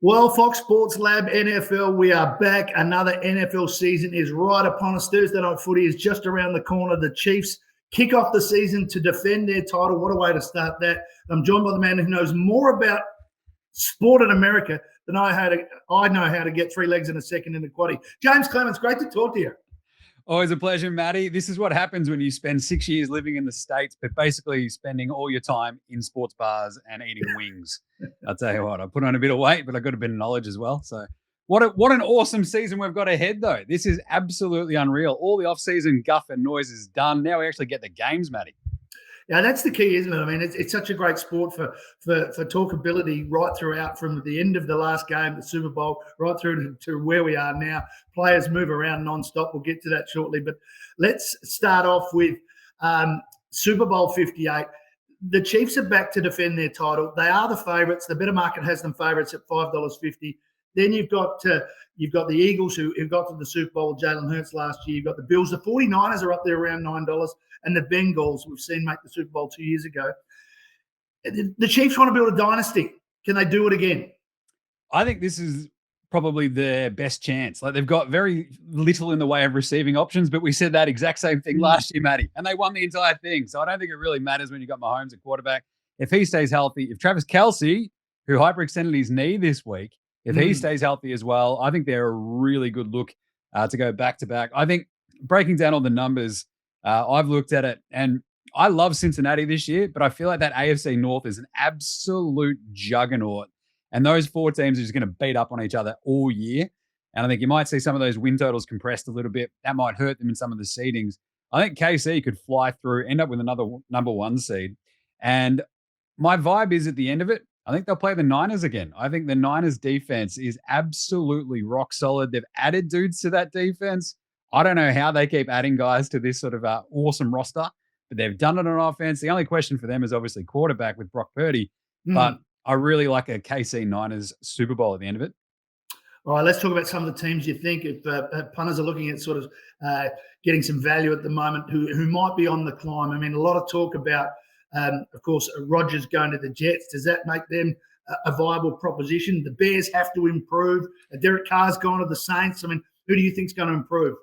Well, Fox Sports Lab NFL, we are back. Another NFL season is right upon us. Thursday night footy is just around the corner. The Chiefs kick off the season to defend their title. What a way to start that. I'm joined by the man who knows more about sport in America than I know how to get three legs in a second in the quaddie. Jaymz Clements, great to talk to you. Always a pleasure, Matty. This is what happens when you spend 6 years living in the States, but basically spending all your time in sports bars and eating wings. I'll tell you what, I put on a bit of weight, but I got a bit of knowledge as well. So what an awesome season we've got ahead, though. This is absolutely unreal. All the off-season guff and noise is done. Now we actually get the games, Matty. Yeah, that's the key, isn't it? I mean, it's such a great sport for talkability right throughout, from the end of the last game, the Super Bowl, right through to where we are now. Players move around nonstop. We'll get to that shortly. But let's start off with Super Bowl 58. The Chiefs are back to defend their title. They are the favourites. The better market has them favourites at $5.50. Then you've got the Eagles who got to the Super Bowl with Jalen Hurts last year. You've got the Bills. The 49ers are up there around $9. And the Bengals we've seen make the Super Bowl 2 years ago. The Chiefs want to build a dynasty. Can they do it again? I think this is probably their best chance. Like, they've got very little in the way of receiving options, but we said that exact same thing last year, Matty, and they won the entire thing. So I don't think it really matters when you got Mahomes at quarterback. If he stays healthy, if Travis Kelce, who hyperextended his knee this week, if he stays healthy as well, I think they're a really good look to go back to back. I think breaking down all the numbers, I've looked at it, and I love Cincinnati this year, but I feel like that AFC North is an absolute juggernaut. And those four teams are just going to beat up on each other all year. And I think you might see some of those win totals compressed a little bit. That might hurt them in some of the seedings. I think KC could fly through, end up with another number one seed. And my vibe is, at the end of it, I think they'll play the Niners again. I think the Niners defense is absolutely rock solid. They've added dudes to that defense. I don't know how they keep adding guys to this sort of awesome roster, but they've done it on offense. The only question for them is obviously quarterback with Brock Purdy, but I really like a KC Niners Super Bowl at the end of it. All right, let's talk about some of the teams you think, if punters are looking at sort of getting some value at the moment, who might be on the climb. I mean, a lot of talk about, of course, Rodgers going to the Jets. Does that make them a viable proposition? The Bears have to improve. Derek Carr's gone to the Saints. I mean, who do you think is going to improve?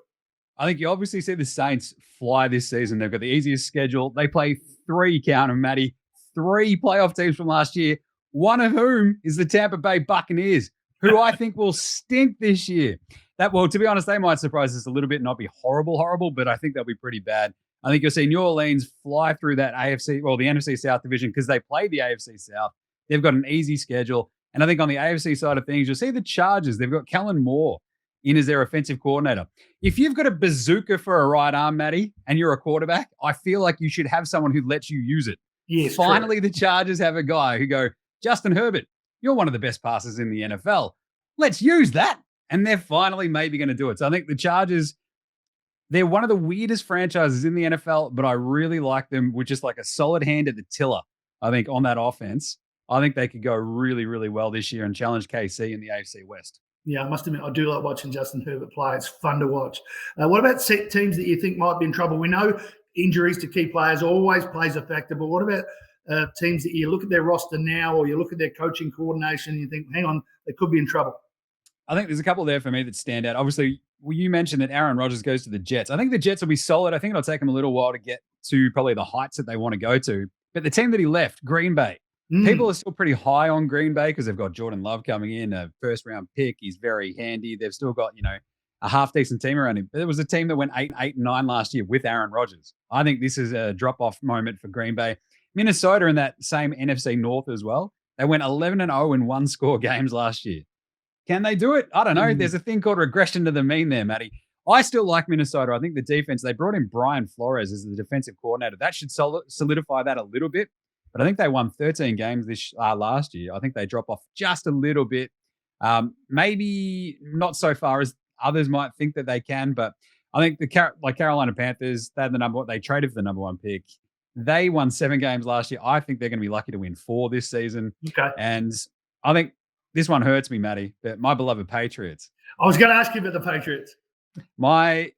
I think you obviously see the Saints fly this season. They've got the easiest schedule. They play three playoff teams from last year, one of whom is the Tampa Bay Buccaneers, who I think will stink this year. To be honest, they might surprise us a little bit, not be horrible, but I think they'll be pretty bad. I think you'll see New Orleans fly through that the NFC South division, because they play the AFC South. They've got an easy schedule. And I think on the AFC side of things, you'll see the Chargers. They've got Kellen Moore in as their offensive coordinator. If you've got a bazooka for a right arm, Matty, and you're a quarterback, I feel like you should have someone who lets you use it. Yes, finally, correct. The Chargers have a guy who go, Justin Herbert, you're one of the best passers in the NFL. Let's use that. And they're finally maybe going to do it. So I think the Chargers, they're one of the weirdest franchises in the NFL, but I really like them with just like a solid hand at the tiller, I think, on that offense. I think they could go really, really well this year and challenge KC in the AFC West. Yeah, I must admit, I do like watching Justin Herbert play. It's fun to watch. What about teams that you think might be in trouble? We know injuries to key players always plays a factor, but what about teams that you look at their roster now, or you look at their coaching coordination and you think, hang on, they could be in trouble? I think there's a couple there for me that stand out. Obviously, you mentioned that Aaron Rodgers goes to the Jets. I think the Jets will be solid. I think it'll take them a little while to get to probably the heights that they want to go to. But the team that he left, Green Bay, people are still pretty high on Green Bay because they've got Jordan Love coming in, a first-round pick. He's very handy. They've still got, a half-decent team around him. But there was a team that went 8-9 last year with Aaron Rodgers. I think this is a drop-off moment for Green Bay. Minnesota in that same NFC North as well. They went 11-0 in one-score games last year. Can they do it? I don't know. There's a thing called regression to the mean there, Matty. I still like Minnesota. I think the defense, they brought in Brian Flores as the defensive coordinator. That should solidify that a little bit. But I think they won 13 games last year. I think they drop off just a little bit. Maybe not so far as others might think that they can, but I think the Carolina Panthers, they traded for the number one pick. They won 7 games last year. I think they're going to be lucky to win 4 this season. Okay. And I think this one hurts me, Matty, but my beloved Patriots. I was going to ask you about the Patriots. My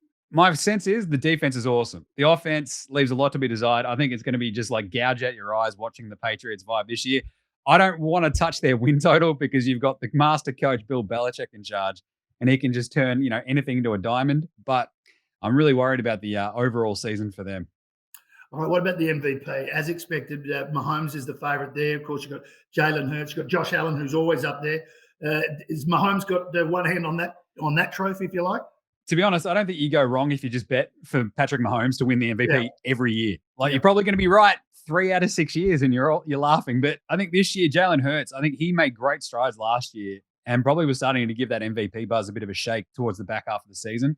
sense is the defense is awesome. The offense leaves a lot to be desired. I think it's going to be just like gouge out your eyes watching the Patriots vibe this year. I don't want to touch their win total because you've got the master coach, Bill Belichick, in charge, and he can just turn, anything into a diamond. But I'm really worried about the overall season for them. All right, what about the MVP? As expected, Mahomes is the favourite there. Of course, you've got Jalen Hurts, you've got Josh Allen, who's always up there. Is Mahomes got one hand on that trophy, if you like? To be honest, I don't think you go wrong if you just bet for Patrick Mahomes to win the MVP every year. You're probably going to be right 3 out of 6 years, and you're laughing. But I think this year, Jalen Hurts, I think he made great strides last year and probably was starting to give that MVP buzz a bit of a shake towards the back half of the season.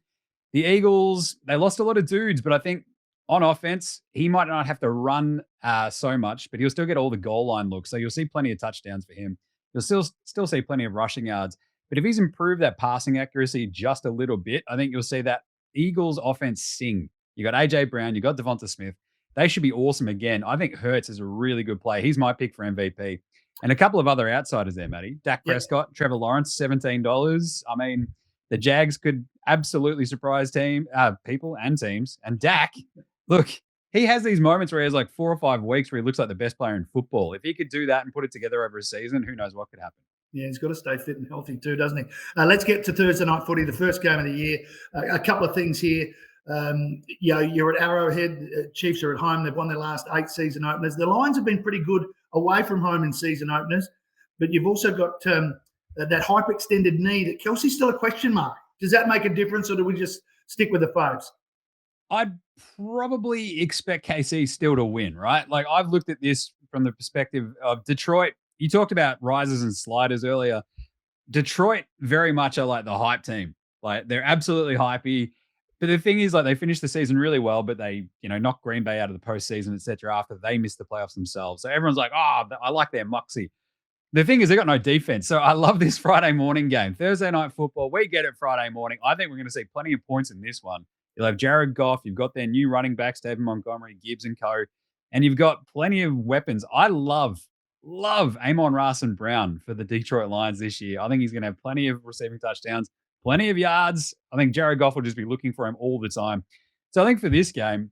The Eagles, they lost a lot of dudes, but I think on offense, he might not have to run so much, but he'll still get all the goal line looks. So you'll see plenty of touchdowns for him. You'll still see plenty of rushing yards. But if he's improved that passing accuracy just a little bit, I think you'll see that Eagles offense sing. You got AJ Brown, you got Devonta Smith. They should be awesome again. I think Hurts is a really good play. He's my pick for MVP. And a couple of other outsiders there, Matty. Dak Prescott, Trevor Lawrence, $17. I mean, the Jags could absolutely surprise people and teams. And Dak, look, he has these moments where he has like 4 or 5 weeks where he looks like the best player in football. If he could do that and put it together over a season, who knows what could happen. Yeah, he's got to stay fit and healthy too, doesn't he? Let's get to Thursday night footy, the first game of the year. A couple of things here. You're at Arrowhead. Chiefs are at home. They've won their last 8 season openers. The Lions have been pretty good away from home in season openers, but you've also got that hyperextended knee that Kelsey's still a question mark. Does that make a difference, or do we just stick with the faves? I'd probably expect KC still to win, right? Like, I've looked at this from the perspective of Detroit. You talked about risers and sliders earlier. Detroit very much are like the hype team. Like, they're absolutely hypey. But the thing is, like, they finished the season really well, but they, knocked Green Bay out of the postseason, et cetera, after they missed the playoffs themselves. So everyone's like, oh, I like their moxie. The thing is, they got no defense. So I love this Friday morning game. Thursday night football, we get it Friday morning. I think we're going to see plenty of points in this one. You'll have Jared Goff. You've got their new running backs, David Montgomery, Gibbs, and co. And you've got plenty of weapons. I love Amon-Ra St. Brown for the Detroit Lions this year. I think he's going to have plenty of receiving touchdowns, plenty of yards. I think Jared Goff will just be looking for him all the time. So I think for this game,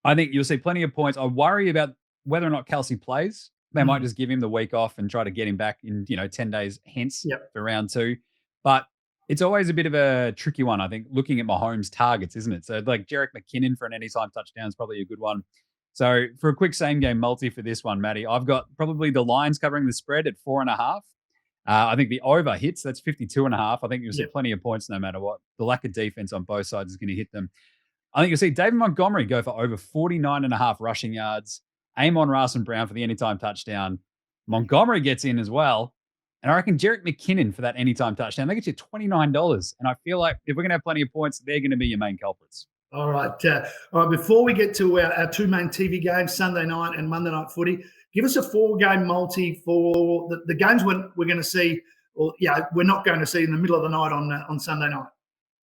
I think you'll see plenty of points. I worry about whether or not Kelsey plays. They might just give him the week off and try to get him back in, 10 days hence for round 2. But it's always a bit of a tricky one, I think, looking at Mahomes' targets, isn't it? So, like, Jerick McKinnon for an anytime touchdown is probably a good one. So, for a quick same-game multi for this one, Matty, I've got probably the Lions covering the spread at 4.5. I think the over hits, that's 52.5. I think you'll see plenty of points no matter what. The lack of defense on both sides is going to hit them. I think you'll see David Montgomery go for over 49.5 rushing yards. Amon-Ra St. Brown for the anytime touchdown. Montgomery gets in as well. And I reckon Jerick McKinnon for that anytime touchdown. They get you $29. And I feel like if we're going to have plenty of points, they're going to be your main culprits. All right. Before we get to our 2 main TV games, Sunday night and Monday night footy, give us a 4-game multi for the games we're going to see, or we're not going to see in the middle of the night on Sunday night.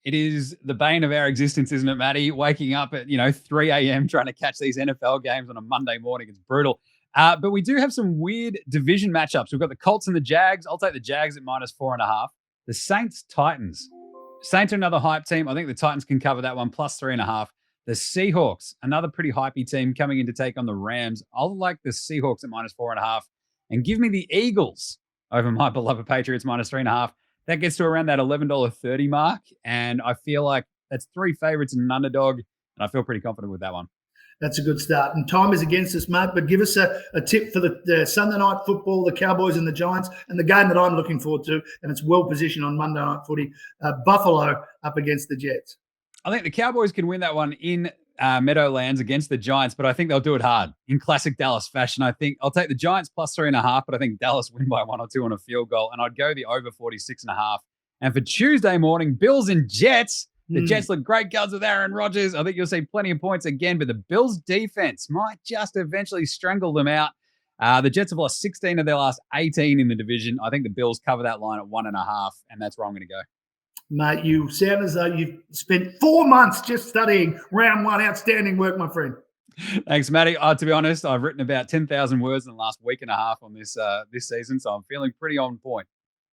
It is the bane of our existence, isn't it, Matty? Waking up at 3 a.m. trying to catch these NFL games on a Monday morning. It's brutal. But we do have some weird division matchups. We've got the Colts and the Jags. I'll take the Jags at -4.5. The Saints-Titans. Saints are another hype team. I think the Titans can cover that one, +3.5. The Seahawks, another pretty hypey team coming in to take on the Rams. I'll like the Seahawks at -4.5. And give me the Eagles over my beloved Patriots, -3.5. That gets to around that $11.30 mark. And I feel like that's 3 favorites and an underdog. And I feel pretty confident with that one. That's a good start. And time is against us, mate. But give us a tip for the Sunday night football, the Cowboys and the Giants, and the game that I'm looking forward to. And it's well positioned on Monday night footy. Buffalo up against the Jets. I think the Cowboys can win that one in Meadowlands against the Giants, but I think they'll do it hard in classic Dallas fashion. I think I'll take the Giants +3.5, but I think Dallas win by 1 or 2 on a field goal, and I'd go the over 46.5. And for Tuesday morning, Bills and Jets. The Jets look great guns with Aaron Rodgers. I think you'll see plenty of points again, but the Bills defense might just eventually strangle them out. The Jets have lost 16 of their last 18 in the division. I think the Bills cover that line at 1.5, and that's where I'm going to go. Mate, you sound as though you've spent 4 months just studying round 1. Outstanding work, my friend. Thanks, Matty. To be honest, I've written about 10,000 words in the last week and a half on this season, so I'm feeling pretty on point.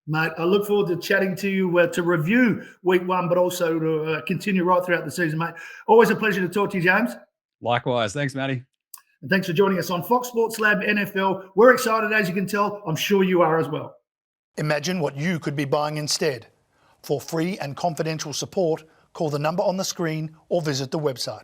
Mate, I look forward to chatting to you to review week 1, but also to continue right throughout the season, mate. Always a pleasure to talk to you, James. Likewise. Thanks, Matty. And thanks for joining us on Fox Sports Lab NFL. We're excited, as you can tell. I'm sure you are as well. Imagine what you could be buying instead. For free and confidential support, call the number on the screen or visit the website.